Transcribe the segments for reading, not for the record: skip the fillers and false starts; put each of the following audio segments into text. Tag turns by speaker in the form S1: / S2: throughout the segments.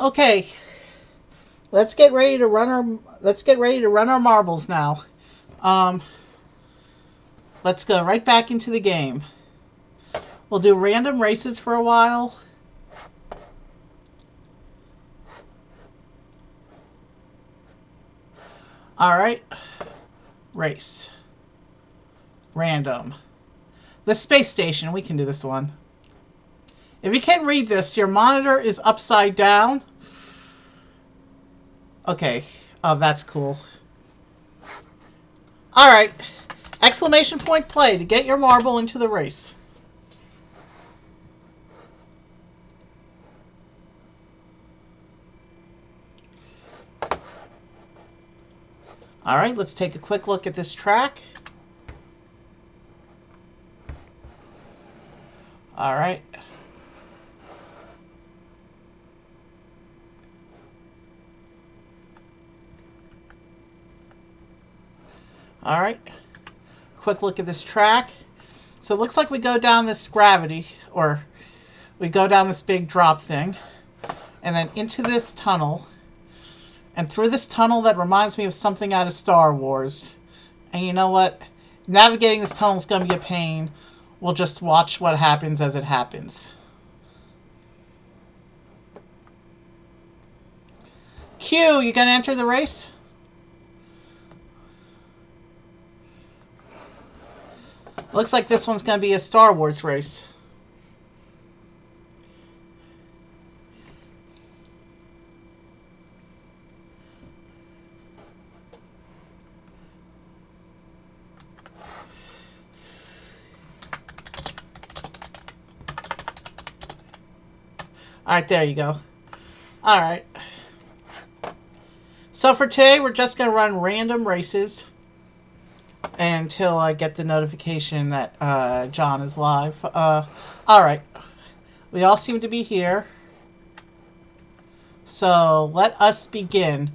S1: Okay, let's get ready to run our marbles now. Um, let's go right back into the game. We'll do random races for a while. All right, race, random. The space station. We can do this one. If you can't read this, your monitor is upside down. Okay. Oh, that's cool. Alright. Exclamation point play to get your marble into the race. Alright, let's take a quick look at this track. Alright. Alright. Quick look at this track. So it looks like we go down this gravity, or we go down this big drop thing, and then into this tunnel, and through this tunnel that reminds me of something out of Star Wars. And you know what? Navigating this tunnel is going to be a pain. We'll just watch what happens as it happens. Q, you gonna enter the race? Looks like this one's gonna be a Star Wars race. Alright, there you go. Alright. So for today, we're just going to run random races until I get the notification that John is live. Alright. We all seem to be here. So let us begin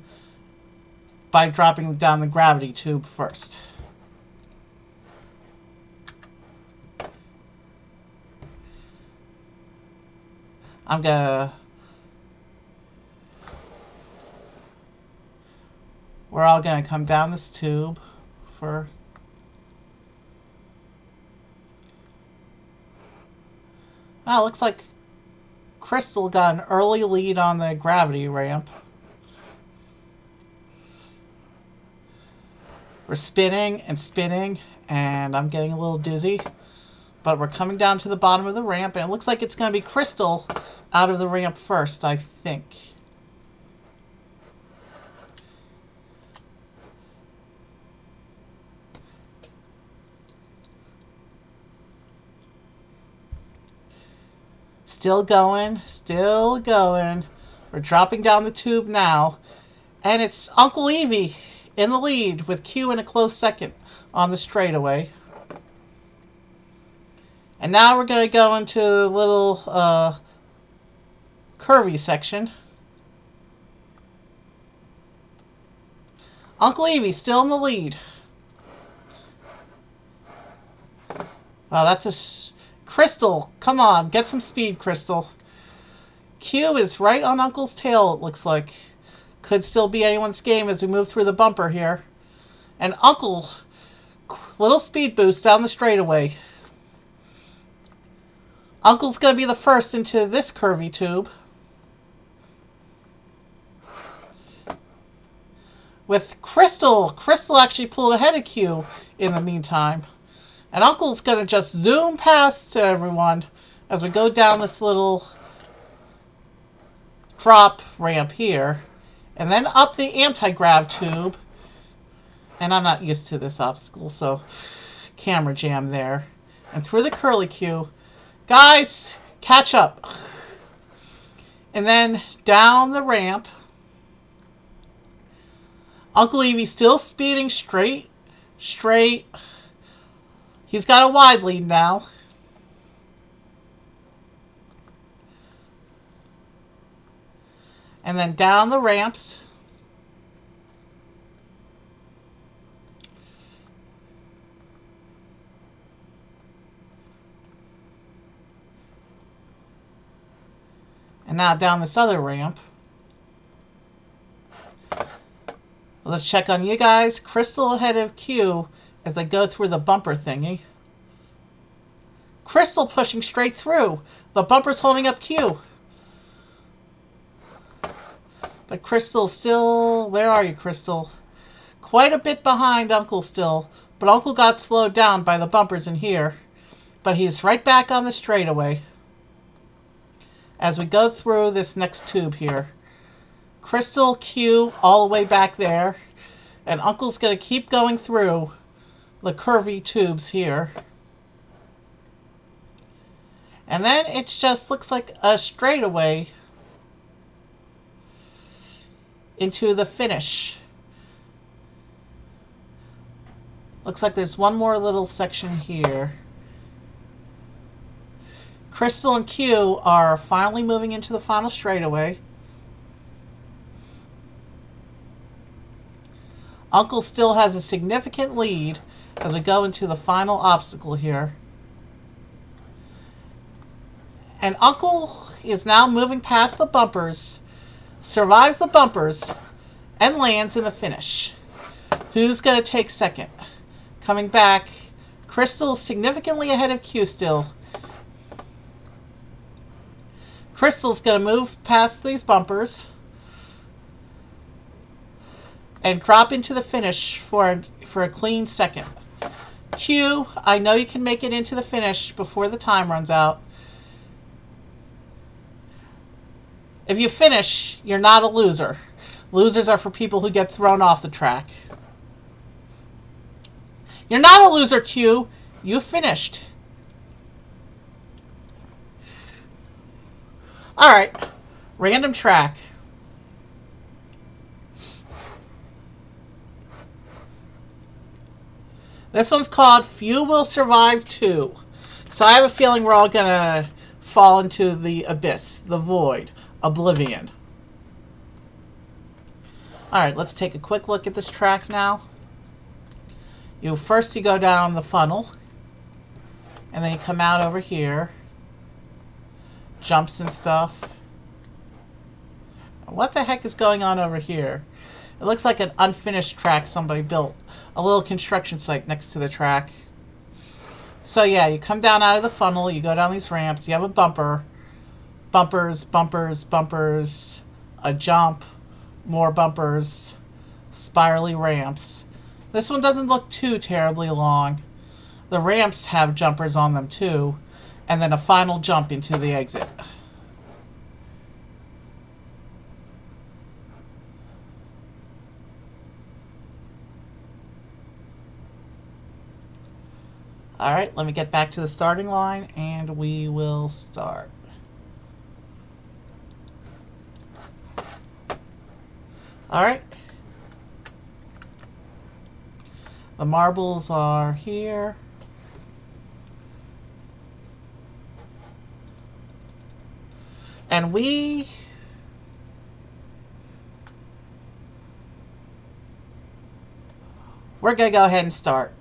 S1: by dropping down the gravity tube first. We're all gonna come down this tube for... Oh, looks like Crystal got an early lead on the gravity ramp. We're spinning and spinning, and I'm getting a little dizzy. But we're coming down to the bottom of the ramp, and it looks like it's going to be Crystal out of the ramp first, I think. Still going, still going. We're dropping down the tube now. And it's Uncle Evie in the lead with Q in a close second on the straightaway. And now we're going to go into a little curvy section. Uncle Evie still in the lead. Wow, that's a... Crystal, come on, get some speed, Crystal. Q is right on Uncle's tail, it looks like. Could still be anyone's game as we move through the bumper here. And Uncle, little speed boost down the straightaway. Uncle's going to be the first into this curvy tube. With Crystal. Crystal actually pulled ahead of Q in the meantime. And Uncle's going to just zoom past everyone as we go down this little drop ramp here. And then up the anti-grav tube. And I'm not used to this obstacle, so camera jam there. And through the curlicue. Guys, catch up. And then down the ramp. Uncle Evie still speeding straight. He's got a wide lead now. And then down the ramps. And now down this other ramp. Let's check on you guys. Crystal ahead of Q as they go through the bumper thingy. Crystal pushing straight through. The bumper's holding up Q. But Crystal still... Where are you, Crystal? Quite a bit behind Uncle still. But Uncle got slowed down by the bumpers in here. But he's right back on the straightaway. As we go through this next tube here. Crystal, Q, all the way back there. And Uncle's going to keep going through the curvy tubes here. And then it just looks like a straightaway into the finish. Looks like there's one more little section here. Crystal and Q are finally moving into the final straightaway. Uncle still has a significant lead as we go into the final obstacle here. And Uncle is now moving past the bumpers, survives the bumpers, and lands in the finish. Who's going to take second? Coming back, Crystal significantly ahead of Q still. Crystal's going to move past these bumpers and drop into the finish for a clean second. Q, I know you can make it into the finish before the time runs out. If you finish, you're not a loser. Losers are for people who get thrown off the track. You're not a loser, Q. You finished. Alright. Random track. This one's called Few Will Survive 2. So I have a feeling we're all going to fall into the abyss, the void, oblivion. Alright, let's take a quick look at this track now. First you go down the funnel. And then you come out over here. Jumps and stuff. What the heck is going on over here? It looks like an unfinished track somebody built. A little construction site next to the track. So yeah, you come down out of the funnel, you go down these ramps, you have a bumper. Bumpers, bumpers, bumpers. A jump. More bumpers. Spirally ramps. This one doesn't look too terribly long. The ramps have jumpers on them too. And then a final jump into the exit. Alright, let me get back to the starting line and we will start. Alright. The marbles are here. And we're going to go ahead and start.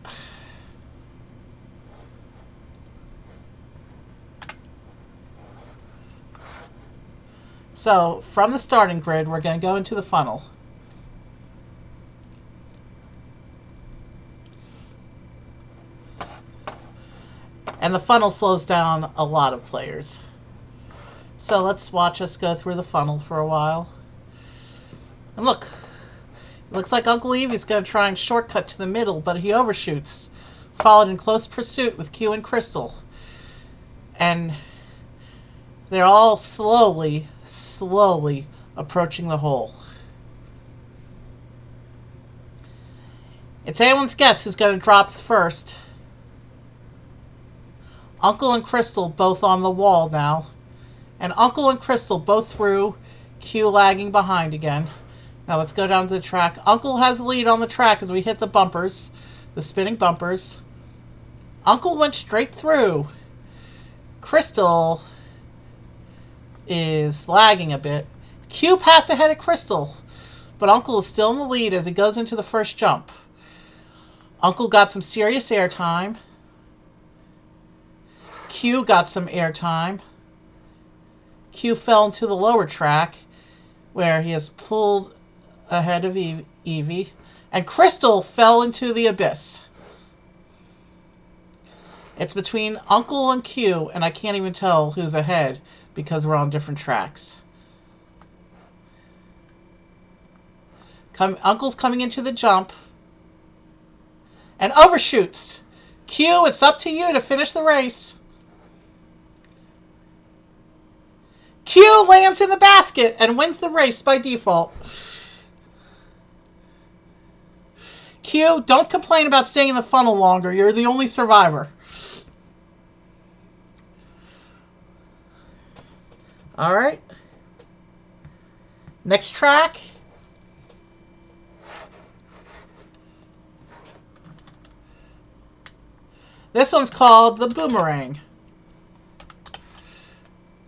S1: So, from the starting grid, we're going to go into the funnel. And the funnel slows down a lot of players. So let's watch us go through the funnel for a while. And look, it looks like Uncle Evie's going to try and shortcut to the middle, but he overshoots. Followed in close pursuit with Q and Crystal. And they're all slowly approaching the hole. It's anyone's guess who's going to drop first. Uncle and Crystal both on the wall now. And Uncle and Crystal both through. Q lagging behind again. Now let's go down to the track. Uncle has the lead on the track as we hit the bumpers. The spinning bumpers. Uncle went straight through. Crystal is lagging a bit. Q passed ahead of Crystal. But Uncle is still in the lead as he goes into the first jump. Uncle got some serious airtime. Q got some airtime. Q fell into the lower track where he has pulled ahead of Evie. And Crystal fell into the abyss. It's between Uncle and Q, and I can't even tell who's ahead because we're on different tracks. Uncle's coming into the jump. And overshoots. Q, it's up to you to finish the race. Q lands in the basket and wins the race by default. Q, don't complain about staying in the funnel longer. You're the only survivor. Alright. Next track. This one's called the Boomerang.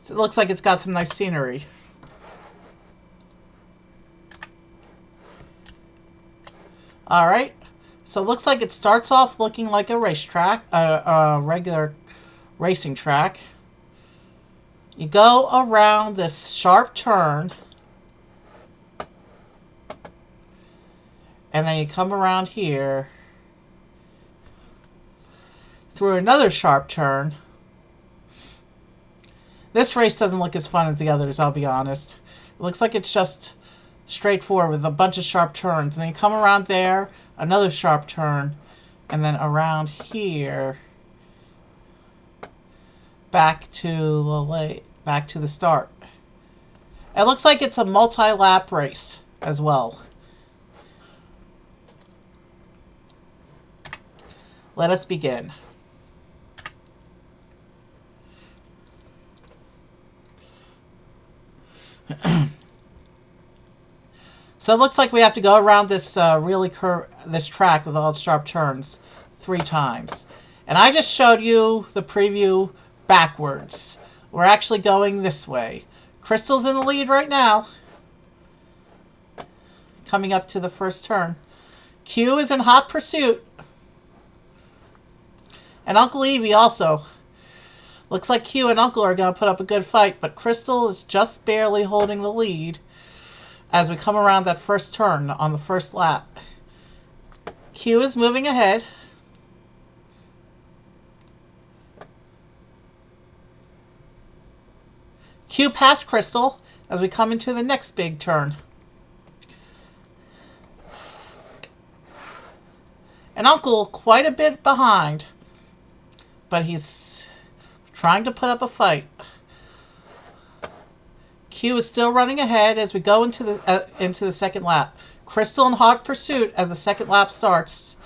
S1: It looks like it's got some nice scenery. Alright. So it looks like it starts off looking like a racetrack, a regular racing track. You go around this sharp turn. And then you come around here. Through another sharp turn. This race doesn't look as fun as the others, I'll be honest. It looks like it's just straightforward with a bunch of sharp turns. And then you come around there, another sharp turn, and then around here, back to the start. It looks like it's a multi-lap race as well. Let us begin. So it looks like we have to go around this this track with all its sharp turns 3 times. And I just showed you the preview backwards. We're actually going this way. Crystal's in the lead right now. Coming up to the first turn. Q is in hot pursuit. And Uncle Evie also. Looks like Q and Uncle are going to put up a good fight, but Crystal is just barely holding the lead as we come around that first turn on the first lap. Q is moving ahead. Q past Crystal as we come into the next big turn. And Uncle quite a bit behind, but he's trying to put up a fight. Q is still running ahead as we go into the second lap. Crystal in hot pursuit as the second lap starts.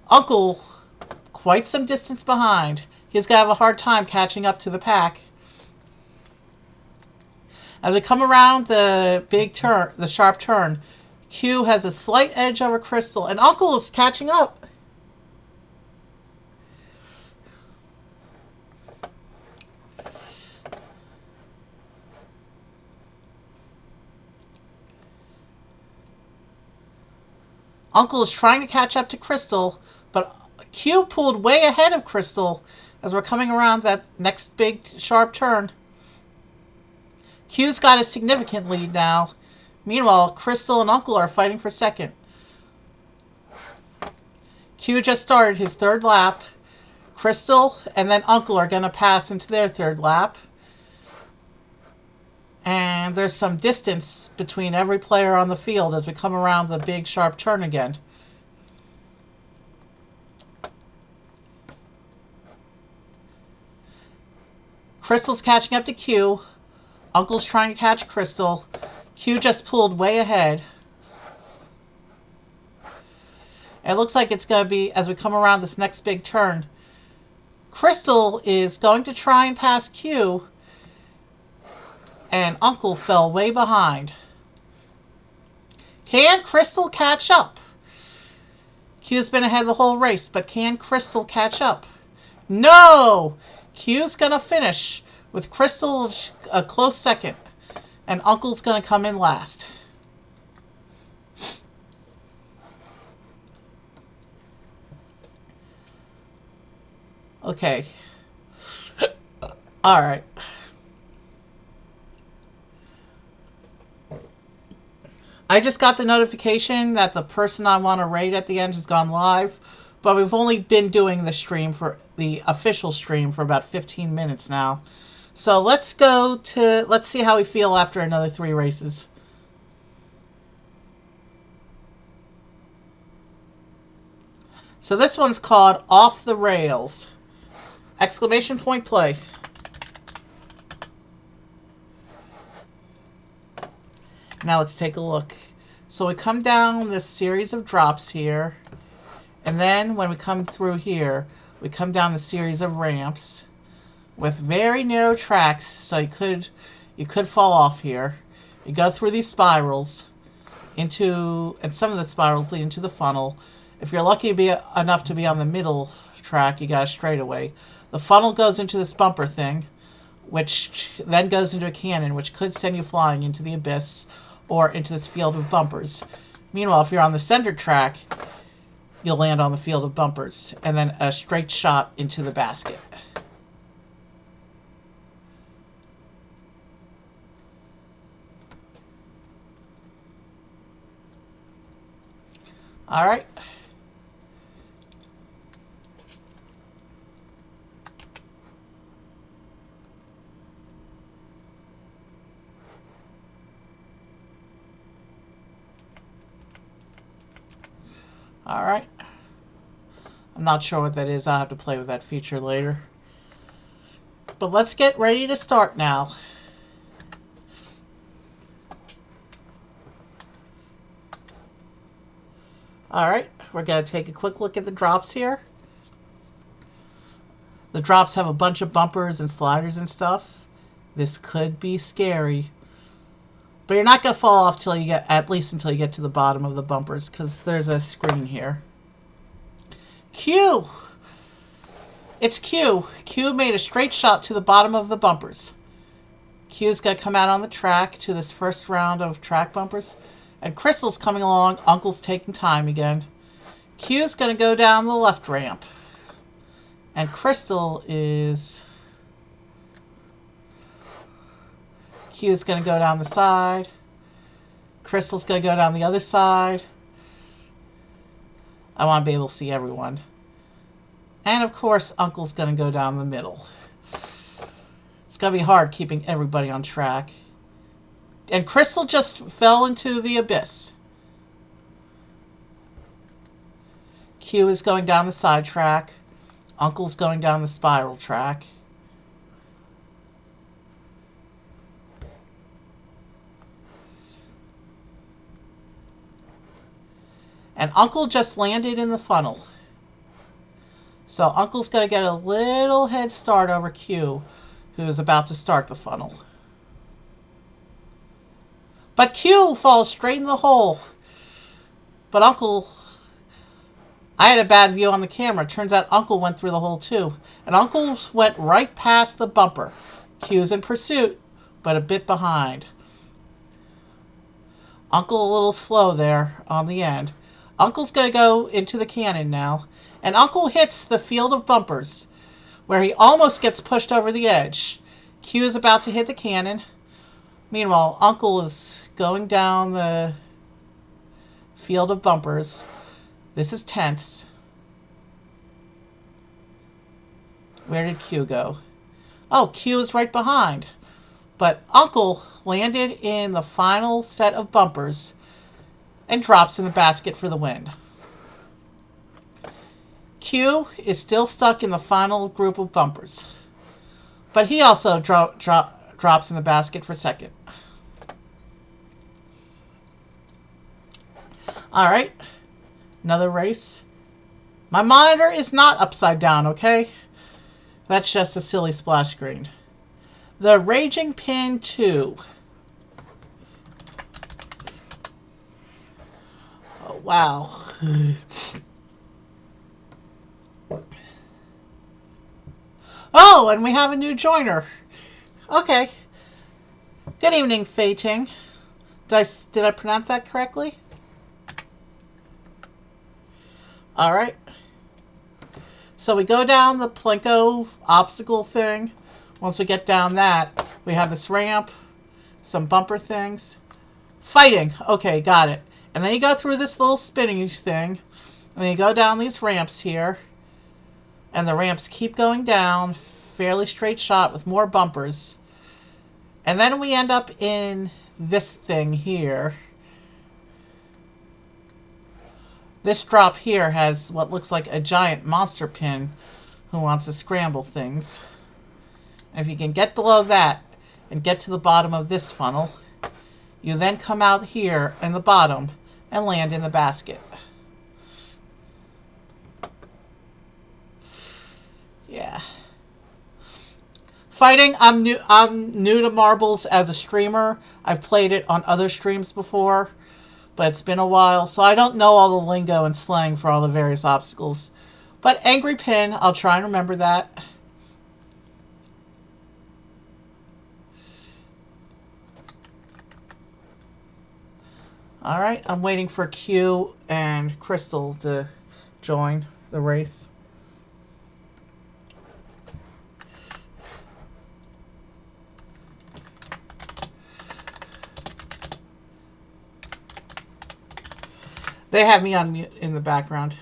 S1: Uncle quite some distance behind. He's going to have a hard time catching up to the pack. As we come around the big turn, the sharp turn, Q has a slight edge over Crystal, and Uncle is catching up. Uncle is trying to catch up to Crystal, but Q pulled way ahead of Crystal as we're coming around that next big sharp turn. Q's got a significant lead now. Meanwhile, Crystal and Uncle are fighting for second. Q just started his third lap. Crystal and then Uncle are going to pass into their third lap. And there's some distance between every player on the field as we come around the big sharp turn again. Crystal's catching up to Q. Uncle's trying to catch Crystal. Q just pulled way ahead. It looks like it's going to be, as we come around this next big turn, Crystal is going to try and pass Q, and Uncle fell way behind. Can Crystal catch up? Q's been ahead the whole race, but can Crystal catch up? No! Q's going to finish with Crystal a close second, and Uncle's going to come in last. Okay. All right. I just got the notification that the person I want to raid at the end has gone live, but we've only been doing the stream for the official stream for about 15 minutes now. So let's see how we feel after another 3 races. So this one's called Off the Rails. Exclamation point play. Now let's take a look. So we come down this series of drops here, and then when we come through here, we come down the series of ramps with very narrow tracks, so you could fall off here. You go through these spirals and some of the spirals lead into the funnel. If you're lucky to be enough to be on the middle track, you got a straightaway. The funnel goes into this bumper thing, which then goes into a cannon, which could send you flying into the abyss or into this field of bumpers. Meanwhile, if you're on the center track, you'll land on the field of bumpers, and then a straight shot into the basket. Alright. Alright. I'm not sure what that is. I'll have to play with that feature later. But let's get ready to start now. Alright, we're going to take a quick look at the drops here. The drops have a bunch of bumpers and sliders and stuff. This could be scary. But you're not going to fall off at least until you get to the bottom of the bumpers, because there's a screen here. Q! It's Q. Q made a straight shot to the bottom of the bumpers. Q's going to come out on the track to this first round of track bumpers. And Crystal's coming along. Uncle's taking time again. Q's going to go down the left ramp. And Crystal is... Q's going to go down the side. Crystal's going to go down the other side. I want to be able to see everyone. And of course, Uncle's going to go down the middle. It's going to be hard keeping everybody on track. And Crystal just fell into the abyss. Q is going down the side track. Uncle's going down the spiral track. And Uncle just landed in the funnel. So Uncle's going to get a little head start over Q, who is about to start the funnel. But Q falls straight in the hole. But Uncle... I had a bad view on the camera. Turns out Uncle went through the hole too. And Uncle went right past the bumper. Q's in pursuit, but a bit behind. Uncle a little slow there on the end. Uncle's going to go into the cannon now. And Uncle hits the field of bumpers, where he almost gets pushed over the edge. Q is about to hit the cannon. Meanwhile, Uncle is going down the field of bumpers. This is tense. Where did Q go? Oh, Q is right behind. But Uncle landed in the final set of bumpers and drops in the basket for the win. Q is still stuck in the final group of bumpers. But he also drops in the basket for second. Alright. Another race. My monitor is not upside down, okay? That's just a silly splash screen. The Raging Pin 2. Oh, wow. Oh, and we have a new joiner. Okay. Good evening, Fei Ting. Did I pronounce that correctly? Alright. So we go down the Plinko Obstacle thing. Once we get down that, we have this ramp, some bumper things, Fighting. Okay, got it. And then you go through this little spinning thing. And then you go down these ramps here. And the ramps keep going down. Fairly straight shot with more bumpers. And then we end up in this thing here. This drop here has what looks like a giant monster pin who wants to scramble things. And if you can get below that and get to the bottom of this funnel, you then come out here in the bottom and land in the basket. Yeah. Fighting, I'm new to marbles as a streamer. I've played it on other streams before, but it's been a while, so I don't know all the lingo and slang for all the various obstacles. But Angry Pin, I'll try and remember that. Alright, I'm waiting for Q and Crystal to join the race. They have me on mute in the background.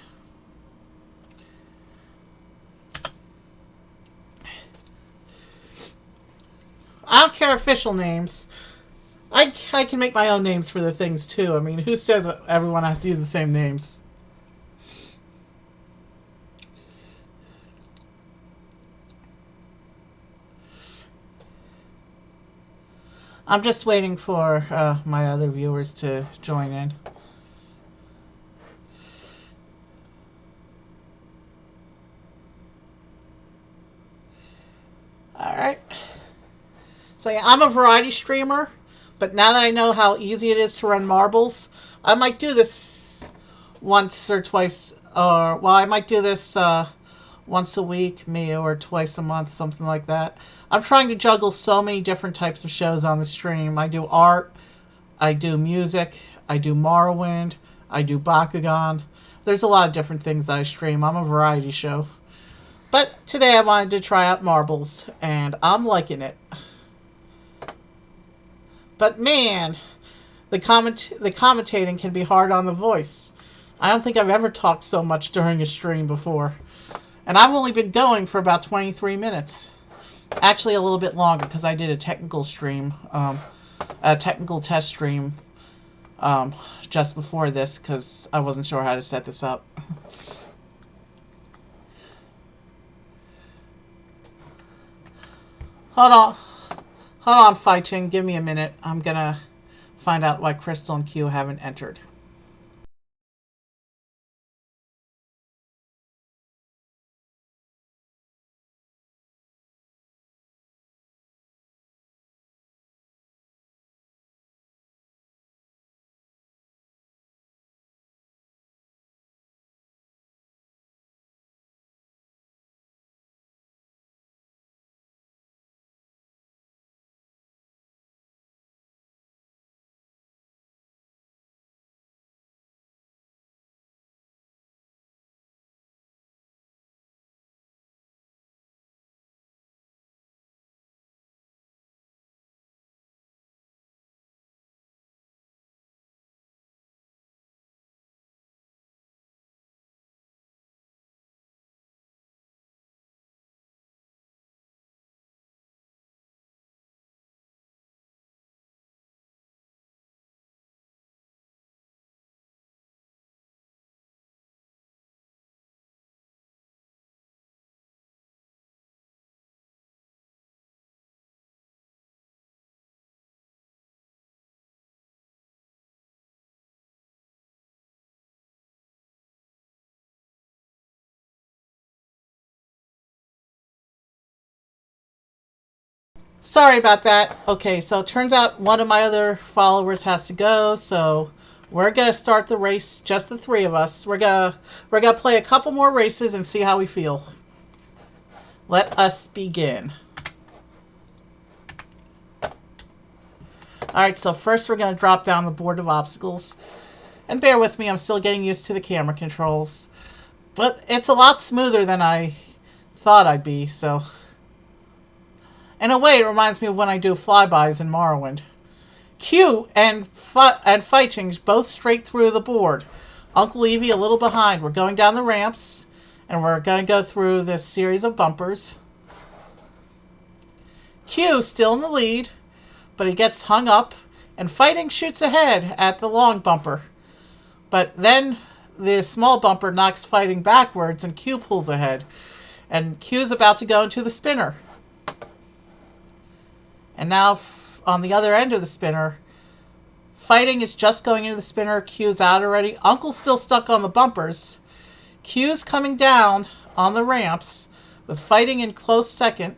S1: I don't care official names. I can make my own names for the things too. I mean, who says everyone has to use the same names? I'm just waiting for my other viewers to join in. Alright. So yeah, I'm a variety streamer, but now that I know how easy it is to run marbles, I might do this once or twice, or, well, I might do this once a week, maybe, or twice a month, something like that. I'm trying to juggle so many different types of shows on the stream. I do art, I do music, I do Morrowind, I do Bakugan. There's a lot of different things that I stream. I'm a variety show. But today I wanted to try out marbles, and I'm liking it. But man, the commentating can be hard on the voice. I don't think I've ever talked so much during a stream before. And I've only been going for about 23 minutes. Actually a little bit longer, because I did a technical stream, a technical test stream, just before this, because I wasn't sure how to set this up. Hold on, fighting. Give me a minute. I'm gonna find out why Crystal and Q haven't entered. Sorry about that. Okay, so it turns out one of my other followers has to go, so we're gonna start the race, just the three of us. We're gonna play a couple more races and see how we feel. Let us begin. Alright, so first we're gonna drop down the board of obstacles. And bear with me, I'm still getting used to the camera controls. But it's a lot smoother than I thought I'd be, so... In a way, it reminds me of when I do flybys in Morrowind. Q and Fighting both straight through the board. Uncle Evie a little behind. We're going down the ramps, and we're going to go through this series of bumpers. Q still in the lead, but he gets hung up, and Fighting shoots ahead at the long bumper. But then the small bumper knocks Fighting backwards, and Q pulls ahead. And Q's about to go into the spinner. And now on the other end of the spinner, Fighting is just going into the spinner. Q's out already. Uncle's still stuck on the bumpers. Q's coming down on the ramps with Fighting in close second.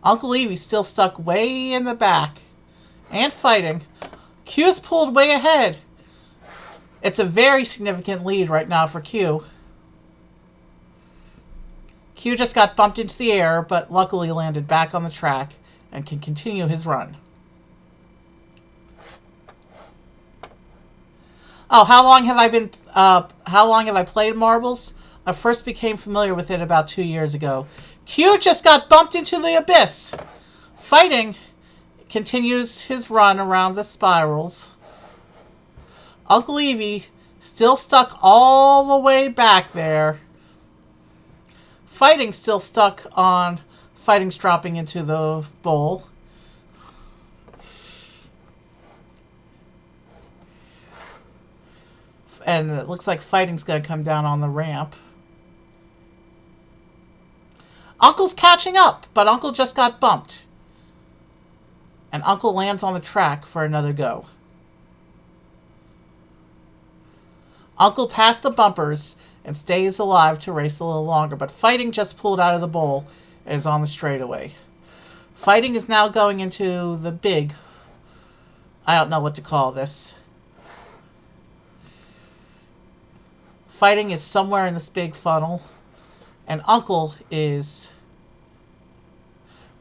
S1: Uncle Evie's still stuck way in the back. And Fighting. Q's pulled way ahead. It's a very significant lead right now for Q. Q just got bumped into the air, but luckily landed back on the track and can continue his run. Oh, how long have I played marbles? I first became familiar with it about 2 years ago. Q just got bumped into the abyss. Fighting continues his run around the spirals. Uncle Evie still stuck all the way back there. Fighting still stuck on Fighting's dropping into the bowl. And it looks like Fighting's going to come down on the ramp. Uncle's catching up, but Uncle just got bumped. And Uncle lands on the track for another go. Uncle passed the bumpers and stays alive to race a little longer, but Fighting just pulled out of the bowl and is on the straightaway. Fighting is now going into the big, I don't know what to call this. Fighting is somewhere in this big funnel, and Uncle is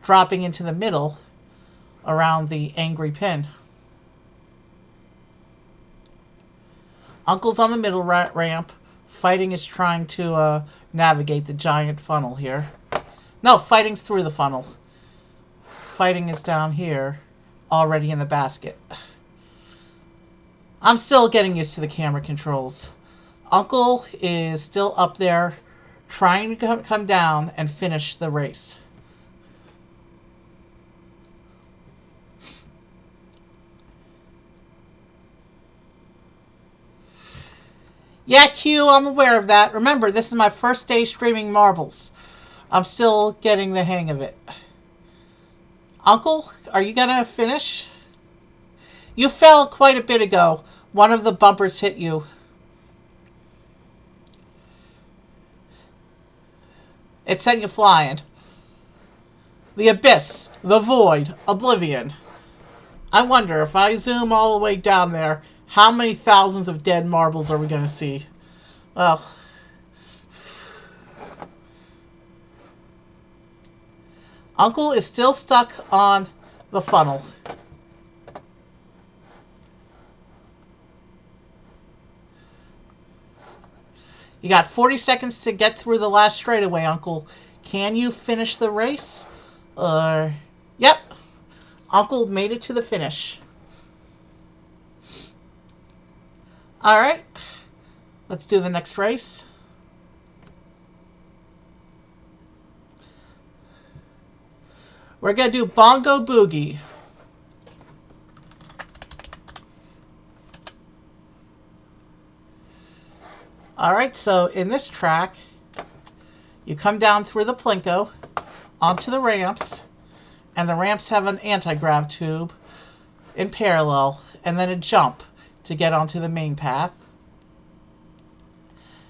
S1: dropping into the middle around the angry pin. Uncle's on the middle ramp. Fighting is trying to navigate the giant funnel here. No, Fighting's through the funnel. Fighting is down here, already in the basket. I'm still getting used to the camera controls. Uncle is still up there, trying to come down and finish the race. Yeah, Q, I'm aware of that. Remember, this is my first day streaming marbles. I'm still getting the hang of it. Uncle, are you going to finish? You fell quite a bit ago. One of the bumpers hit you. It sent you flying. The abyss, the void, oblivion. I wonder, if I zoom all the way down there, how many thousands of dead marbles are we going to see? Well, Uncle is still stuck on the funnel. You got 40 seconds to get through the last straightaway, Uncle. Can you finish the race? Yep. Uncle made it to the finish. Alright. Let's do the next race. We're going to do Bongo Boogie. Alright, so in this track, you come down through the Plinko onto the ramps, and the ramps have an anti-grav tube in parallel, and then a jump to get onto the main path.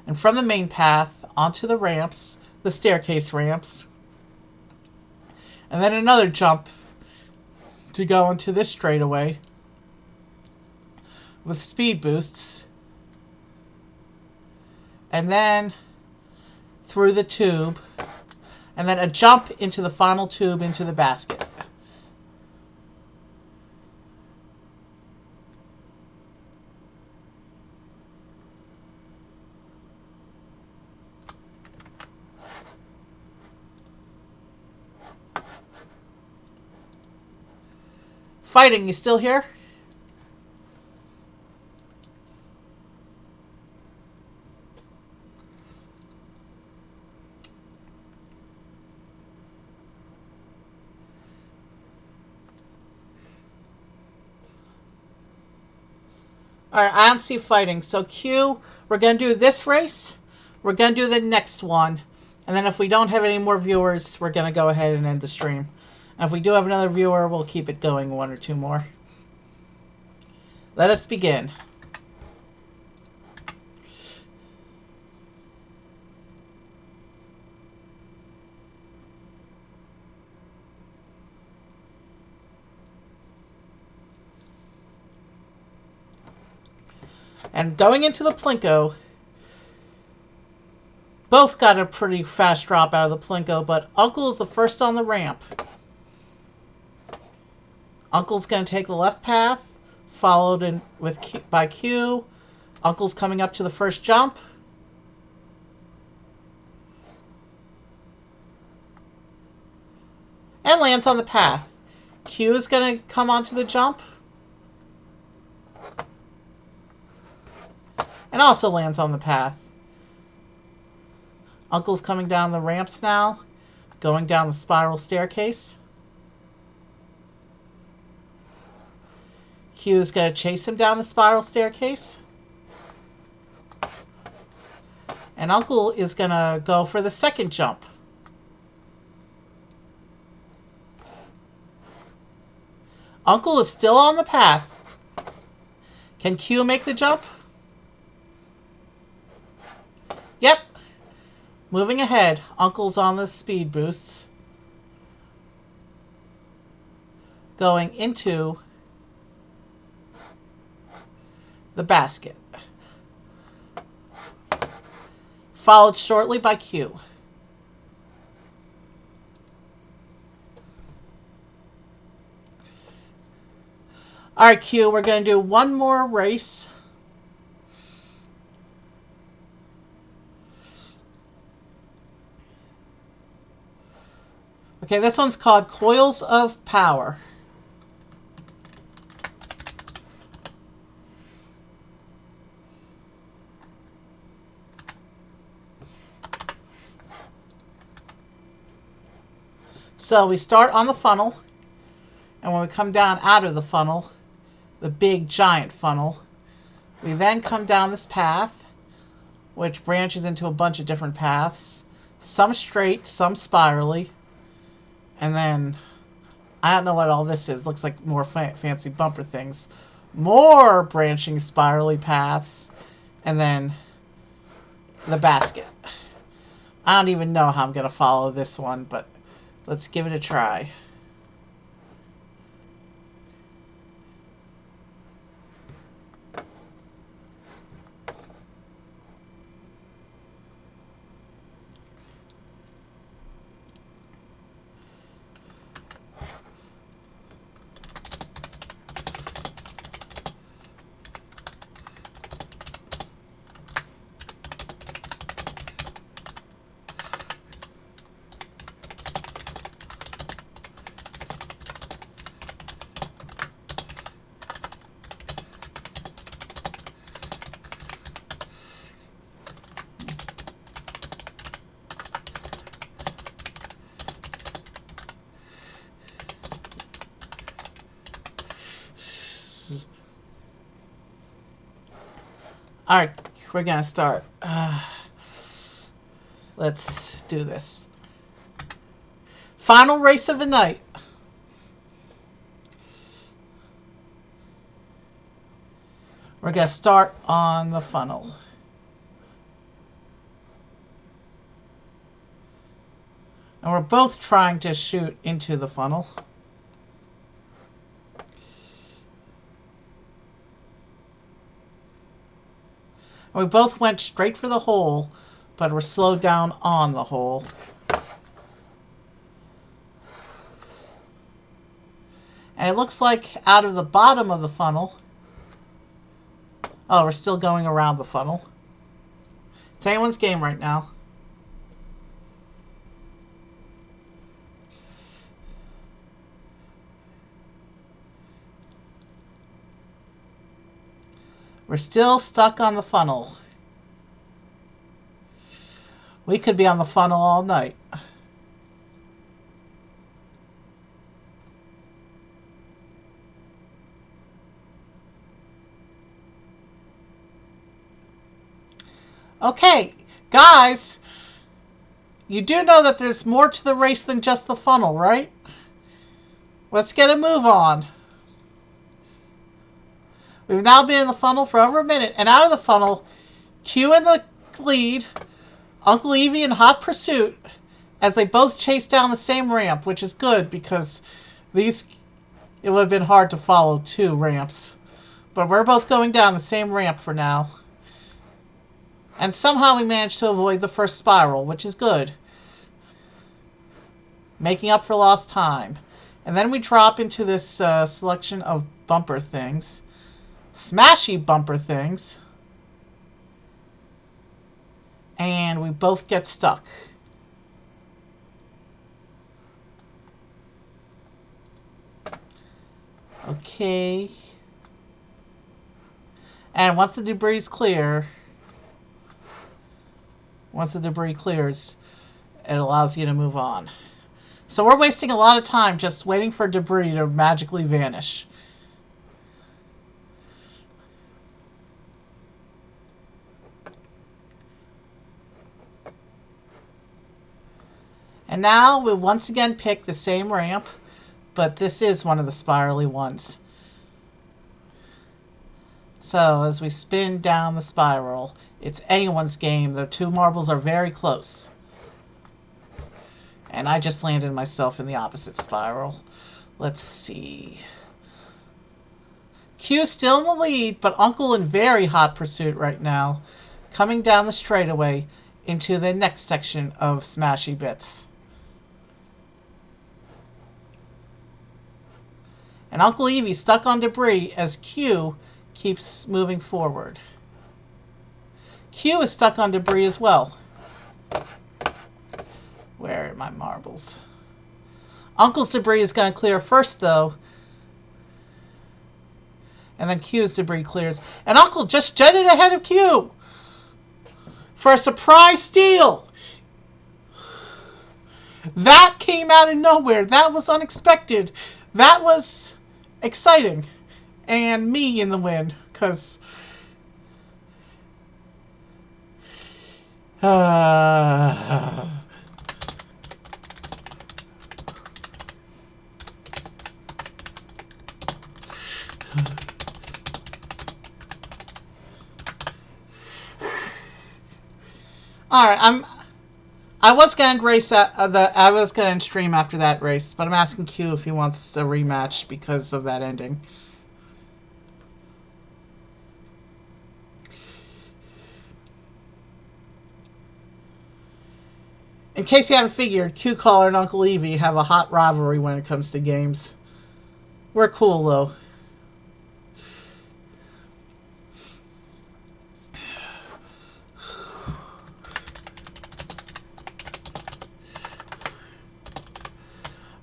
S1: And from the main path onto the ramps, the staircase ramps, and then another jump to go into this straightaway with speed boosts, and then through the tube, and then a jump into the final tube into the basket. Fighting, you still here? Alright, I don't see fighting. So Q, we're going to do this race. We're going to do the next one. And then if we don't have any more viewers, we're going to go ahead and end the stream. And if we do have another viewer, we'll keep it going one or two more. Let us begin. And going into the Plinko, both got a pretty fast drop out of the Plinko, but Uncle is the first on the ramp. Uncle's going to take the left path, followed in by Q. Uncle's coming up to the first jump. And lands on the path. Q is going to come onto the jump. And also lands on the path. Uncle's coming down the ramps now, going down the spiral staircase. Q's going to chase him down the spiral staircase. And Uncle is going to go for the second jump. Uncle is still on the path. Can Q make the jump? Yep. Moving ahead. Uncle's on the speed boosts. Going into the basket. Followed shortly by Q. Alright, Q, we're going to do one more race. Okay, this one's called Coils of Power. So we start on the funnel, and when we come down out of the funnel, the big giant funnel, we then come down this path, which branches into a bunch of different paths, some straight, some spirally. And then, I don't know what all this is. Looks like more fancy bumper things. More branching spirally paths. And then, the basket. I don't even know how I'm going to follow this one, but let's give it a try. Alright, we're gonna start. Let's do this. Final race of the night. We're gonna start on the funnel. And we're both trying to shoot into the funnel. We both went straight for the hole, but we're slowed down on the hole. And it looks like out of the bottom of the funnel... Oh, we're still going around the funnel. It's anyone's game right now. We're still stuck on the funnel. We could be on the funnel all night. Okay, guys, you do know that there's more to the race than just the funnel, right? Let's get a move on. We've now been in the funnel for over a minute, and out of the funnel, Q in the lead, Uncle Evie in hot pursuit, as they both chase down the same ramp, which is good because it would have been hard to follow two ramps. But we're both going down the same ramp for now. And somehow we managed to avoid the first spiral, which is good. Making up for lost time. And then we drop into this selection of bumper things. Smashy bumper things. And we both get stuck. Okay. And once the debris clears, it allows you to move on. So we're wasting a lot of time just waiting for debris to magically vanish. And now we'll once again pick the same ramp, but this is one of the spirally ones. So as we spin down the spiral, it's anyone's game. The two marbles are very close. And I just landed myself in the opposite spiral. Let's see. Q still in the lead, but Uncle in very hot pursuit right now, coming down the straightaway into the next section of Smashy Bits. And Uncle Evie stuck on debris as Q keeps moving forward. Q is stuck on debris as well. Where are my marbles? Uncle's debris is going to clear first, though. And then Q's debris clears. And Uncle just jetted ahead of Q for a surprise steal. That came out of nowhere. That was unexpected. That was exciting. And me in the win, because Alright, I was gonna race I was gonna stream after that race, but I'm asking Q if he wants a rematch because of that ending. In case you haven't figured, Q Caller and Uncle Evie have a hot rivalry when it comes to games. We're cool, though.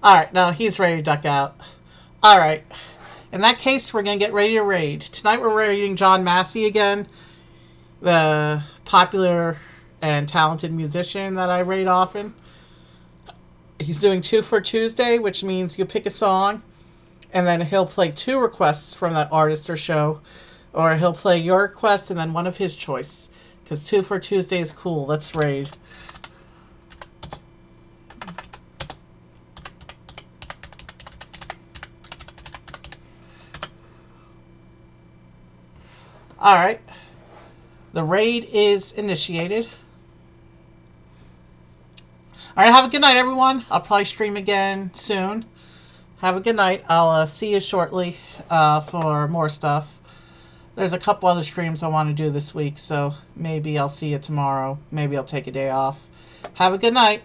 S1: Alright, now he's ready to duck out. Alright. In that case, we're going to get ready to raid. Tonight we're raiding John Massey again. The popular and talented musician that I raid often. He's doing 2 for Tuesday, which means you pick a song, and then he'll play 2 requests from that artist or show, or he'll play your request and then one of his choice. Because 2 for Tuesday is cool. Let's raid. Alright. The raid is initiated. Alright, have a good night, everyone. I'll probably stream again soon. Have a good night. I'll see you shortly for more stuff. There's a couple other streams I want to do this week, so maybe I'll see you tomorrow. Maybe I'll take a day off. Have a good night.